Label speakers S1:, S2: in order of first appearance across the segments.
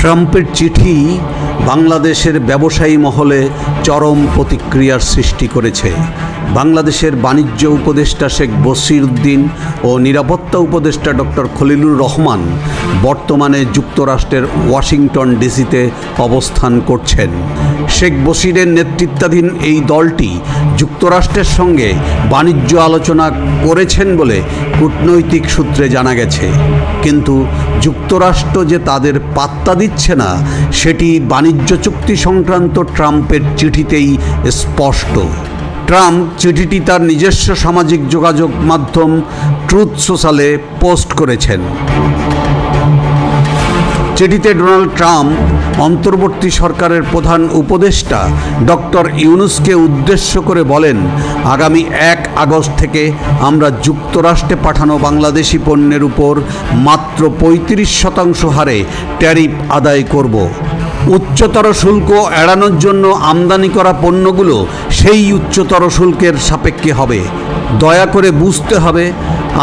S1: ট্রাম্পের চিঠি বাংলাদেশের ব্যবসায়ী মহলে চরম প্রতিক্রিয়ার সৃষ্টি করেছে। বাংলাদেশের বাণিজ্য উপদেষ্টা শেখ বশিরউদ্দিন ও নিরাপত্তা উপদেষ্টা ডক্টর খলিলুর রহমান বর্তমানে যুক্তরাষ্ট্রের ওয়াশিংটন ডিসিতে অবস্থান করছেন। শেখ বশিরের নেতৃত্বাধীন এই দলটি যুক্তরাষ্ট্রের সঙ্গে বাণিজ্য আলোচনা করেছেন বলে কূটনৈতিক সূত্রে জানা গেছে, কিন্তু যুক্তরাষ্ট্র যে তাদের পাত্তা দিচ্ছে না সেটি বাণিজ্য চুক্তি সংক্রান্ত ট্রাম্পের চিঠিতেই স্পষ্ট। ট্রাম্প চিঠিটি তার নিজস্ব সামাজিক যোগাযোগ মাধ্যম ট্রুথ সোশ্যালে পোস্ট করেছেন। চিঠিতে ডোনাল্ড ট্রাম্প অন্তর্বর্তী সরকারের প্রধান উপদেষ্টা ডক্টর ইউনূসকে উদ্দেশ্য করে বলেন, আগামী 1 আগস্ট থেকে আমরা যুক্তরাষ্ট্রে পাঠানো বাংলাদেশি পণ্যের উপর মাত্র 35% হারে ট্যারিফ আদায় করব। উচ্চতর শুল্ক এড়ানোর জন্য আমদানি করা পণ্যগুলো সেই উচ্চতর শুল্কের সাপেক্ষে হবে। দয়া করে বুঝতে হবে,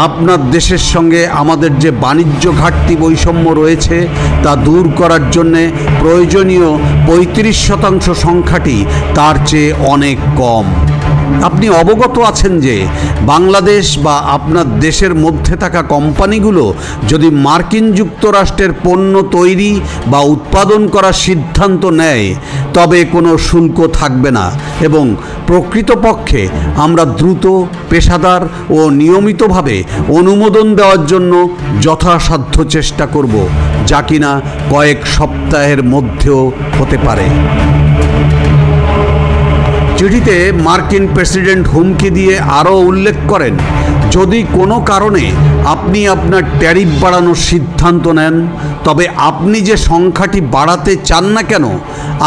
S1: আপনার দেশের সঙ্গে আমাদের যে বাণিজ্য ঘাটতি বৈষম্য রয়েছে তা দূর করার জন্যে প্রয়োজনীয় 35% সংখ্যাটি তার চেয়ে অনেক কম। আপনি অবগত আছেন যে বাংলাদেশ বা আপনার দেশের মধ্যে থাকা কোম্পানিগুলো যদি মার্কিন যুক্তরাষ্ট্রের পণ্য তৈরি বা উৎপাদন করার সিদ্ধান্ত নেয় তবে কোনো শুল্ক থাকবে না এবং প্রকৃতপক্ষে আমরা দ্রুত, পেশাদার ও নিয়মিতভাবে অনুমোদন দেওয়ার জন্য যথাসাধ্য চেষ্টা করব, যা কিনা কয়েক সপ্তাহের মধ্যেও হতে পারে। চিঠিতে মার্কিন প্রেসিডেন্ট হুমকি দিয়ে আরও উল্লেখ করেন, যদি কোনো কারণে আপনি আপনার ট্যারিফ বাড়ানোর সিদ্ধান্ত নেন তবে আপনি যে সংখ্যাটি বাড়াতে চান না কেন,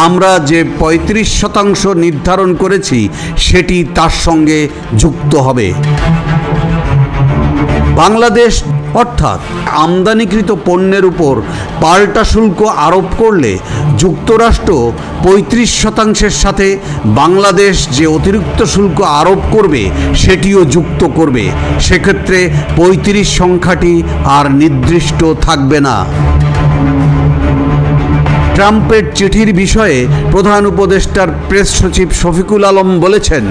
S1: আমরা যে 35% নির্ধারণ করেছি সেটি তার সঙ্গে যুক্ত হবে। বাংলাদেশ অর্থাৎ আমদানিকৃত পণ্যের উপর পাল্টা শুল্ক আরোপ করলে যুক্তরাষ্ট্র 35%-এর সাথে বাংলাদেশ যে অতিরিক্ত শুল্ক আরোপ করবে সেটিও যুক্ত করবে। সেক্ষেত্রে 35 সংখ্যাটি আর নির্দিষ্ট থাকবে না। ট্রাম্পের চিঠির বিষয়ে প্রধান উপদেষ্টার প্রেস সচিব শফিকুল আলম বলেছেন,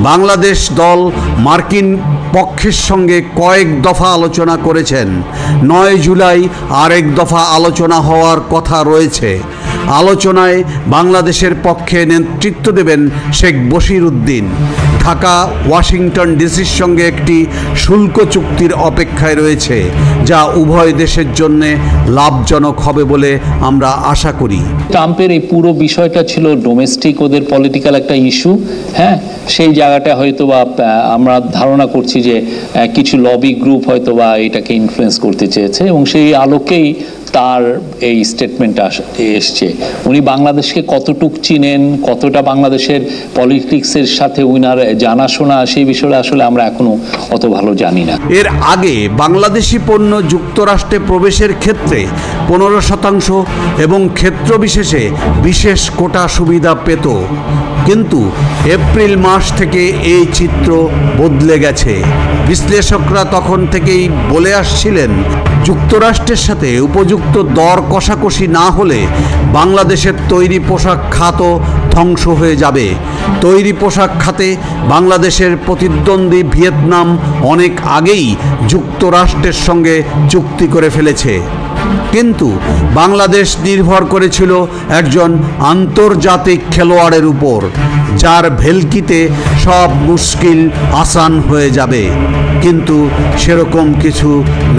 S1: বাংলাদেশ দল মার্কিন পক্ষের সঙ্গে কয়েক দফা আলোচনা করেছেন। 9 জুলাই আরেক দফা আলোচনা হওয়ার কথা রয়েছে। আলোচনায় বাংলাদেশের পক্ষে নেতৃত্ব দেবেন শেখ বশিরউদ্দিন। ঢাকা ওয়াশিংটন ডিসির সঙ্গে একটি শুল্ক চুক্তির অপেক্ষায় রয়েছে, যা উভয় দেশের জন্য লাভজনক হবে বলে আমরা আশা করি।
S2: ট্রাম্পের এই পুরো বিষয়টা ছিল ডোমেস্টিক, ওদের পলিটিক্যাল একটা ইস্যু। হ্যাঁ, সেই জায়গাটা হয়তোবা আমরা ধারণা করছি যে কিছু লবি গ্রুপ হয়তোবা এটাকে ইনফ্লুয়েন্স করতে চেয়েছে এবং সেই আলোকেই তার এই স্টেটমেন্টটা এসছে। উনি বাংলাদেশকে কতটুক চিনেন, কতটা বাংলাদেশের পলিটিক্সের সাথে উনার জানাশোনা, সেই বিষয়ে আসলে আমরা এখনো অত ভালো জানি না।
S1: এর আগে বাংলাদেশি পণ্য যুক্তরাষ্ট্রে প্রবেশের ক্ষেত্রে 15% এবং ক্ষেত্র বিশেষে বিশেষ কোটা সুবিধা পেত, কিন্তু এপ্রিল মাস থেকে এই চিত্র বদলে গেছে। বিশ্লেষকরা তখন থেকেই বলে আসছিলেন, যুক্তরাষ্ট্রের সাথে উপযুক্ত দর কষাকষি না হলে বাংলাদেশের তৈরি পোশাক খাতও ধ্বংস হয়ে যাবে। তৈরি পোশাক খাতে বাংলাদেশের প্রতিদ্বন্দ্বী ভিয়েতনাম অনেক আগেই যুক্তরাষ্ট্রের সঙ্গে চুক্তি করে ফেলেছে, কিন্তু বাংলাদেশ নির্ভর করেছিল একজন আন্তর্জাতিক খেলোয়াড়ের উপর, যার ভেলকিতে সব মুশকিল আসান হয়ে যাবে। কিন্তু সেরকম কিছু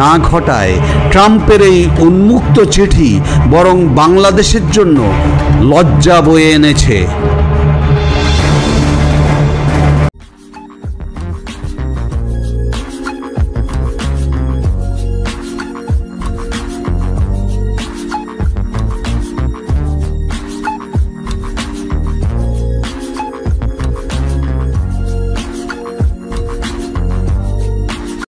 S1: না ঘটায় ট্রাম্পের এই উন্মুক্ত চিঠি বরং বাংলাদেশের জন্য লজ্জা বয়ে এনেছে।